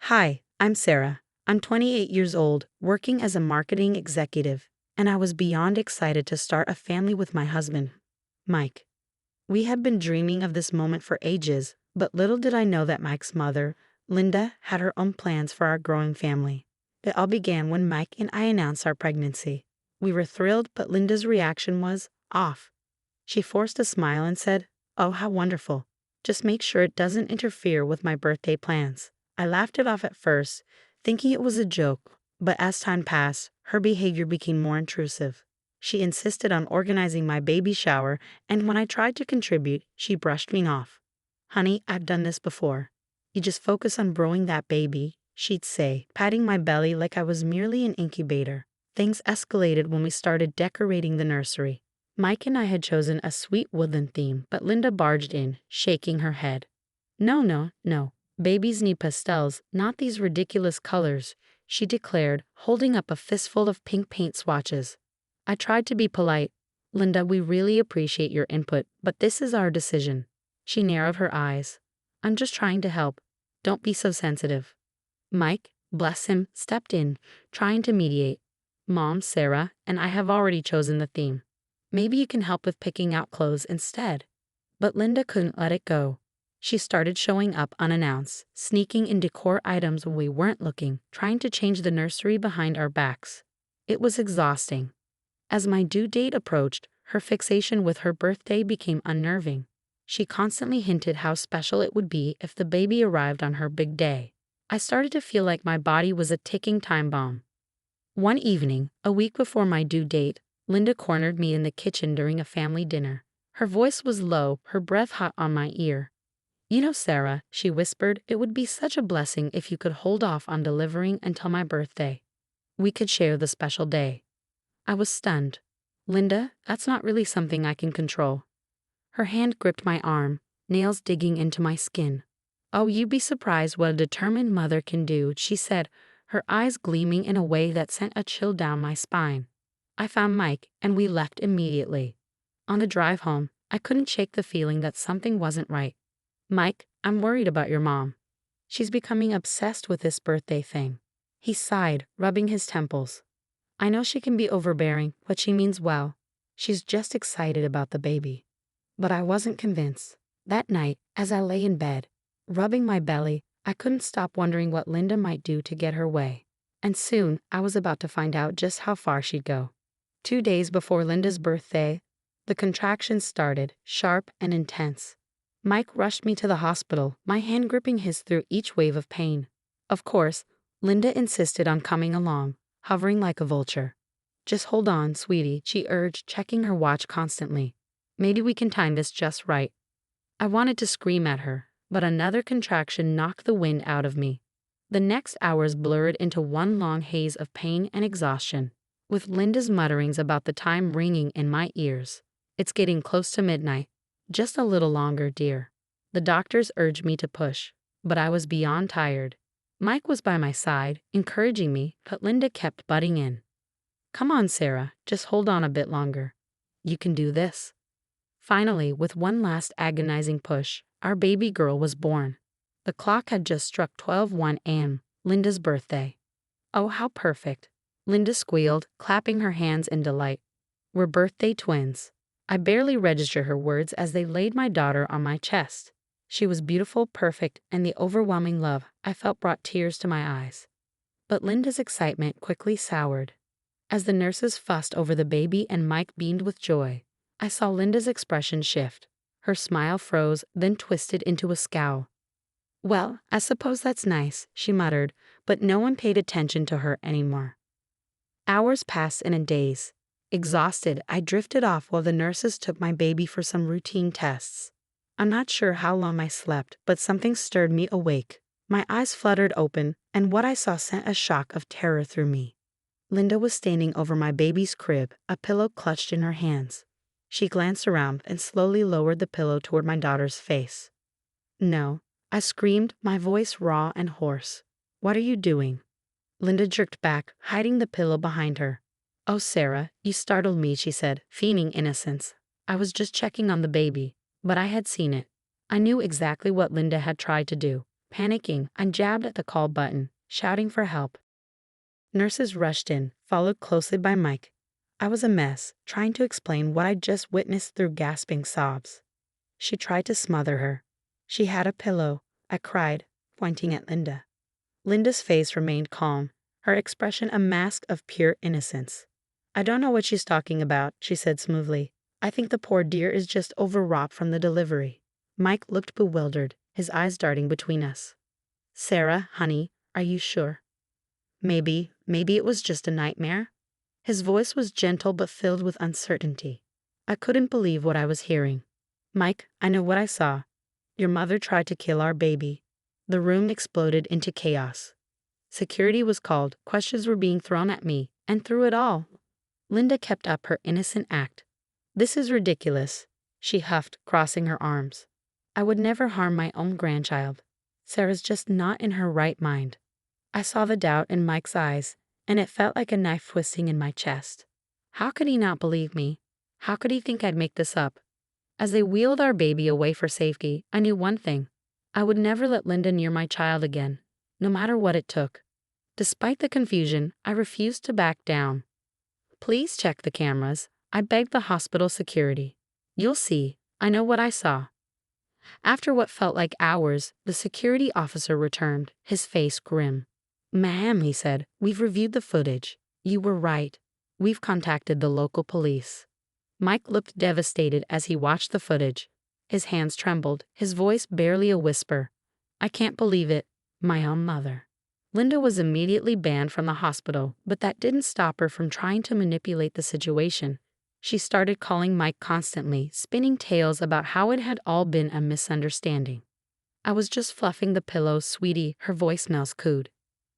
Hi, I'm Sarah. I'm 28 years old, working as a marketing executive, and I was beyond excited to start a family with my husband, Mike. We had been dreaming of this moment for ages, but little did I know that Mike's mother, Linda, had her own plans for our growing family. It all began when Mike and I announced our pregnancy. We were thrilled, but Linda's reaction was off. She forced a smile and said, "Oh, how wonderful. Just make sure it doesn't interfere with my birthday plans." I laughed it off at first, thinking it was a joke, but as time passed, her behavior became more intrusive. She insisted on organizing my baby shower, and when I tried to contribute, she brushed me off. "Honey, I've done this before. You just focus on growing that baby," she'd say, patting my belly like I was merely an incubator. Things escalated when we started decorating the nursery. Mike and I had chosen a sweet woodland theme, but Linda barged in, shaking her head. "No, no, no. Babies need pastels, not these ridiculous colors," she declared, holding up a fistful of pink paint swatches. I tried to be polite. "Linda, we really appreciate your input, but this is our decision." She narrowed her eyes. "I'm just trying to help. Don't be so sensitive." Mike, bless him, stepped in, trying to mediate. "Mom, Sarah, and I have already chosen the theme. Maybe you can help with picking out clothes instead." But Linda couldn't let it go. She started showing up unannounced, sneaking in decor items when we weren't looking, trying to change the nursery behind our backs. It was exhausting. As my due date approached, her fixation with her birthday became unnerving. She constantly hinted how special it would be if the baby arrived on her big day. I started to feel like my body was a ticking time bomb. One evening, a week before my due date, Linda cornered me in the kitchen during a family dinner. Her voice was low, her breath hot on my ear. "You know, Sarah," she whispered, "it would be such a blessing if you could hold off on delivering until my birthday. We could share the special day." I was stunned. "Linda, that's not really something I can control." Her hand gripped my arm, nails digging into my skin. "Oh, you'd be surprised what a determined mother can do," she said, her eyes gleaming in a way that sent a chill down my spine. I found Mike, and we left immediately. On the drive home, I couldn't shake the feeling that something wasn't right. "Mike, I'm worried about your mom. She's becoming obsessed with this birthday thing." He sighed, rubbing his temples. "I know she can be overbearing, but she means well. She's just excited about the baby." But I wasn't convinced. That night, as I lay in bed, rubbing my belly, I couldn't stop wondering what Linda might do to get her way. And soon, I was about to find out just how far she'd go. 2 days before Linda's birthday, the contractions started, sharp and intense. Mike rushed me to the hospital, my hand gripping his through each wave of pain. Of course, Linda insisted on coming along, hovering like a vulture. "Just hold on, sweetie," she urged, checking her watch constantly. "Maybe we can time this just right." I wanted to scream at her, but another contraction knocked the wind out of me. The next hours blurred into one long haze of pain and exhaustion, with Linda's mutterings about the time ringing in my ears. "It's getting close to midnight. Just a little longer, dear." The doctors urged me to push, but I was beyond tired. Mike was by my side, encouraging me, but Linda kept butting in. "Come on, Sarah, just hold on a bit longer. You can do this." Finally, with one last agonizing push, our baby girl was born. The clock had just struck 12:01 a.m., Linda's birthday. "Oh, how perfect," Linda squealed, clapping her hands in delight. "We're birthday twins." I barely registered her words as they laid my daughter on my chest. She was beautiful, perfect, and the overwhelming love I felt brought tears to my eyes. But Linda's excitement quickly soured. As the nurses fussed over the baby and Mike beamed with joy, I saw Linda's expression shift. Her smile froze, then twisted into a scowl. "Well, I suppose that's nice," she muttered, but no one paid attention to her anymore. Hours passed in a daze. Exhausted, I drifted off while the nurses took my baby for some routine tests. I'm not sure how long I slept, but something stirred me awake. My eyes fluttered open, and what I saw sent a shock of terror through me. Linda was standing over my baby's crib, a pillow clutched in her hands. She glanced around and slowly lowered the pillow toward my daughter's face. "No," I screamed, my voice raw and hoarse. "What are you doing?" Linda jerked back, hiding the pillow behind her. "Oh, Sarah, you startled me," she said, feigning innocence. "I was just checking on the baby." But I had seen it. I knew exactly what Linda had tried to do. Panicking, I jabbed at the call button, shouting for help. Nurses rushed in, followed closely by Mike. I was a mess, trying to explain what I'd just witnessed through gasping sobs. She tried to smother her. She had a pillow, I cried, pointing at Linda. Linda's face remained calm, her expression a mask of pure innocence. I don't know what she's talking about, she said smoothly. I think the poor dear is just overwrought from the delivery. Mike looked bewildered, his eyes darting between us. Sarah, honey, are you sure? Maybe it was just a nightmare? His voice was gentle but filled with uncertainty. I couldn't believe what I was hearing. Mike, I know what I saw. Your mother tried to kill our baby. The room exploded into chaos. Security was called, questions were being thrown at me, and through it all, Linda kept up her innocent act. This is ridiculous, she huffed, crossing her arms. I would never harm my own grandchild. Sarah's just not in her right mind. I saw the doubt in Mike's eyes, and it felt like a knife twisting in my chest. How could he not believe me? How could he think I'd make this up? As they wheeled our baby away for safety, I knew one thing. I would never let Linda near my child again, no matter what it took. Despite the confusion, I refused to back down. Please check the cameras, I begged the hospital security. You'll see, I know what I saw. After what felt like hours, the security officer returned, his face grim. Ma'am, he said, we've reviewed the footage. You were right. We've contacted the local police. Mike looked devastated as he watched the footage. His hands trembled, his voice barely a whisper. I can't believe it. My own mother. Linda was immediately banned from the hospital, but that didn't stop her from trying to manipulate the situation. She started calling Mike constantly, spinning tales about how it had all been a misunderstanding. I was just fluffing the pillow, sweetie, her voicemails cooed.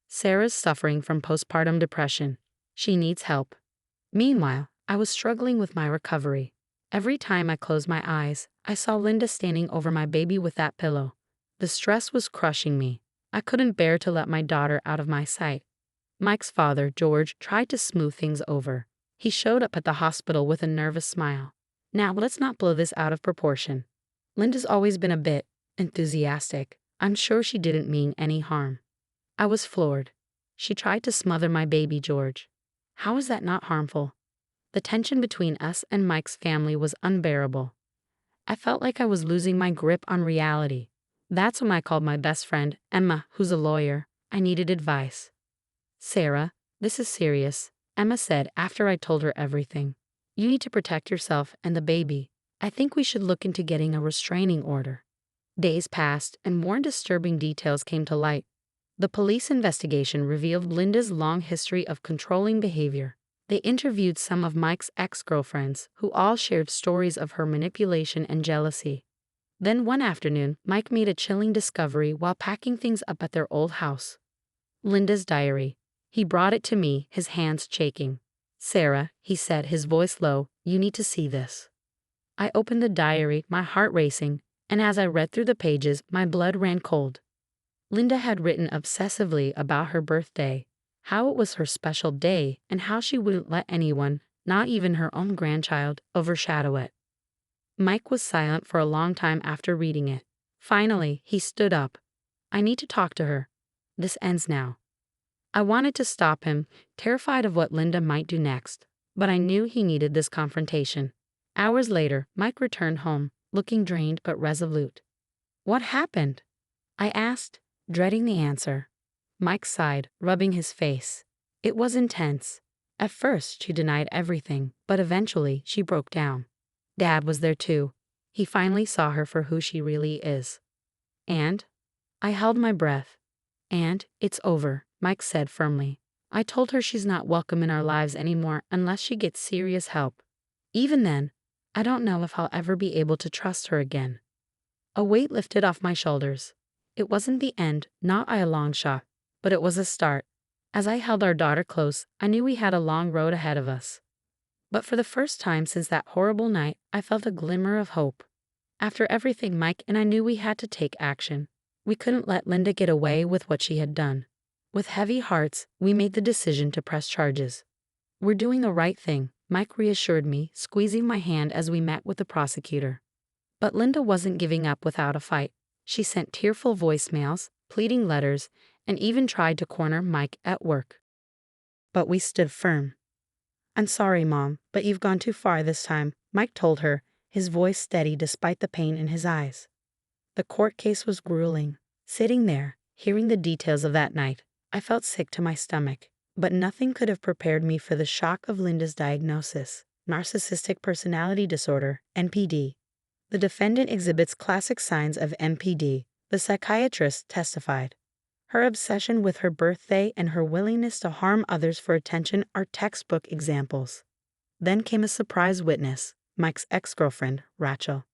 Sarah's suffering from postpartum depression. She needs help. Meanwhile, I was struggling with my recovery. Every time I closed my eyes, I saw Linda standing over my baby with that pillow. The stress was crushing me. I couldn't bear to let my daughter out of my sight. Mike's father, George, tried to smooth things over. He showed up at the hospital with a nervous smile. Now, let's not blow this out of proportion. Linda's always been a bit enthusiastic. I'm sure she didn't mean any harm. I was floored. She tried to smother my baby, George. How is that not harmful? The tension between us and Mike's family was unbearable. I felt like I was losing my grip on reality. That's when I called my best friend, Emma, who's a lawyer. I needed advice. Sarah, this is serious, Emma said after I told her everything. You need to protect yourself and the baby. I think we should look into getting a restraining order. Days passed and more disturbing details came to light. The police investigation revealed Linda's long history of controlling behavior. They interviewed some of Mike's ex-girlfriends, who all shared stories of her manipulation and jealousy. Then one afternoon, Mike made a chilling discovery while packing things up at their old house. Linda's diary. He brought it to me, his hands shaking. Sarah, he said, his voice low, you need to see this. I opened the diary, my heart racing, and as I read through the pages, my blood ran cold. Linda had written obsessively about her birthday, how it was her special day, and how she wouldn't let anyone, not even her own grandchild, overshadow it. Mike was silent for a long time after reading it. Finally, he stood up. I need to talk to her. This ends now. I wanted to stop him, terrified of what Linda might do next, but I knew he needed this confrontation. Hours later, Mike returned home, looking drained but resolute. What happened? I asked, dreading the answer. Mike sighed, rubbing his face. It was intense. At first, she denied everything, but eventually she broke down. Dad was there too. He finally saw her for who she really is. And? I held my breath. And it's over, Mike said firmly. I told her she's not welcome in our lives anymore unless she gets serious help. Even then, I don't know if I'll ever be able to trust her again. A weight lifted off my shoulders. It wasn't the end, not by a long shot, but it was a start. As I held our daughter close, I knew we had a long road ahead of us. But for the first time since that horrible night, I felt a glimmer of hope. After everything, Mike and I knew we had to take action. We couldn't let Linda get away with what she had done. With heavy hearts, we made the decision to press charges. We're doing the right thing, Mike reassured me, squeezing my hand as we met with the prosecutor. But Linda wasn't giving up without a fight. She sent tearful voicemails, pleading letters, and even tried to corner Mike at work. But we stood firm. "I'm sorry, Mom, but you've gone too far this time," Mike told her, his voice steady despite the pain in his eyes. The court case was grueling. Sitting there, hearing the details of that night, I felt sick to my stomach. But nothing could have prepared me for the shock of Linda's diagnosis: narcissistic personality disorder, NPD. The defendant exhibits classic signs of NPD, the psychiatrist testified. Her obsession with her birthday and her willingness to harm others for attention are textbook examples. Then came a surprise witness, Mike's ex-girlfriend, Rachel.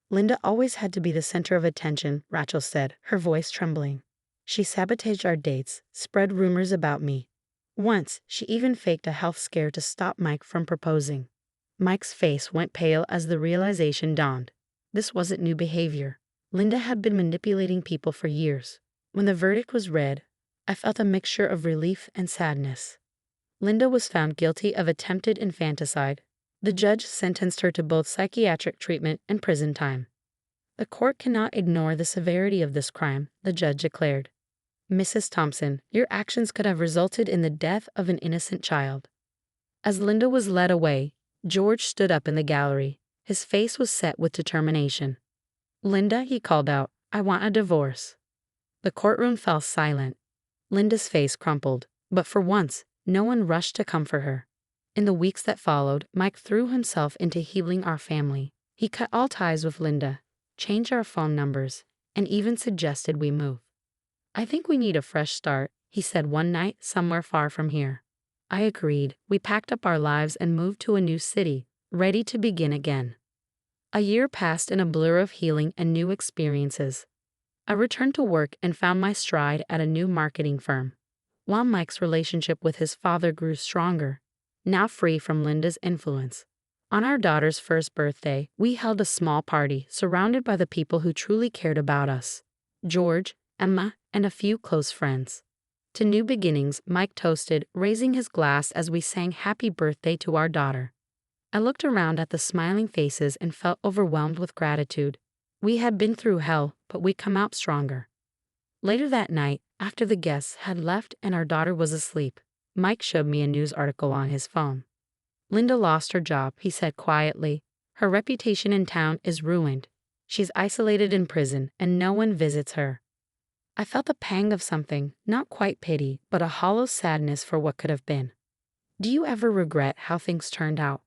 "Linda always had to be the center of attention," Rachel said, her voice trembling. "She sabotaged our dates, spread rumors about me. Once, she even faked a health scare to stop Mike from proposing." Mike's face went pale as the realization dawned. This wasn't new behavior. Linda had been manipulating people for years. When the verdict was read, I felt a mixture of relief and sadness. Linda was found guilty of attempted infanticide. The judge sentenced her to both psychiatric treatment and prison time. "The court cannot ignore the severity of this crime," the judge declared. "Mrs. Thompson, your actions could have resulted in the death of an innocent child." As Linda was led away, George stood up in the gallery. His face was set with determination. "Linda," he called out, "I want a divorce." The courtroom fell silent. Linda's face crumpled, but for once, no one rushed to comfort her. In the weeks that followed, Mike threw himself into healing our family. He cut all ties with Linda, changed our phone numbers, and even suggested we move. "I think we need a fresh start," he said one night somewhere far from here. I agreed. We packed up our lives and moved to a new city, ready to begin again. A year passed in a blur of healing and new experiences. I returned to work and found my stride at a new marketing firm. While Mike's relationship with his father grew stronger, now free from Linda's influence. On our daughter's first birthday, we held a small party surrounded by the people who truly cared about us: George, Emma, and a few close friends. To new beginnings, Mike toasted, raising his glass as we sang happy birthday to our daughter. I looked around at the smiling faces and felt overwhelmed with gratitude. We had been through hell, but we'd come out stronger. Later that night, after the guests had left and our daughter was asleep, Mike showed me a news article on his phone. "Linda lost her job," he said quietly. "Her reputation in town is ruined. She's isolated in prison, and no one visits her." I felt a pang of something, not quite pity, but a hollow sadness for what could have been. "Do you ever regret how things turned out?"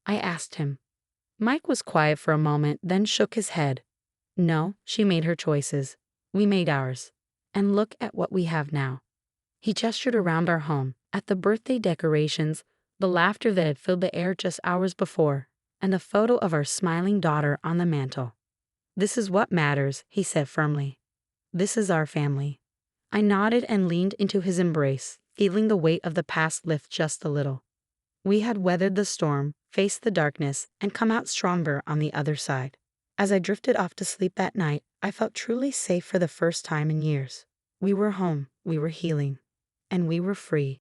I asked him. Mike was quiet for a moment, then shook his head. "No, she made her choices. We made ours. And look at what we have now." He gestured around our home, at the birthday decorations, the laughter that had filled the air just hours before, and the photo of our smiling daughter on the mantel. "This is what matters," he said firmly. "This is our family." I nodded and leaned into his embrace, feeling the weight of the past lift just a little. We had weathered the storm, faced the darkness, and come out stronger on the other side. As I drifted off to sleep that night, I felt truly safe for the first time in years. We were home, we were healing, and we were free.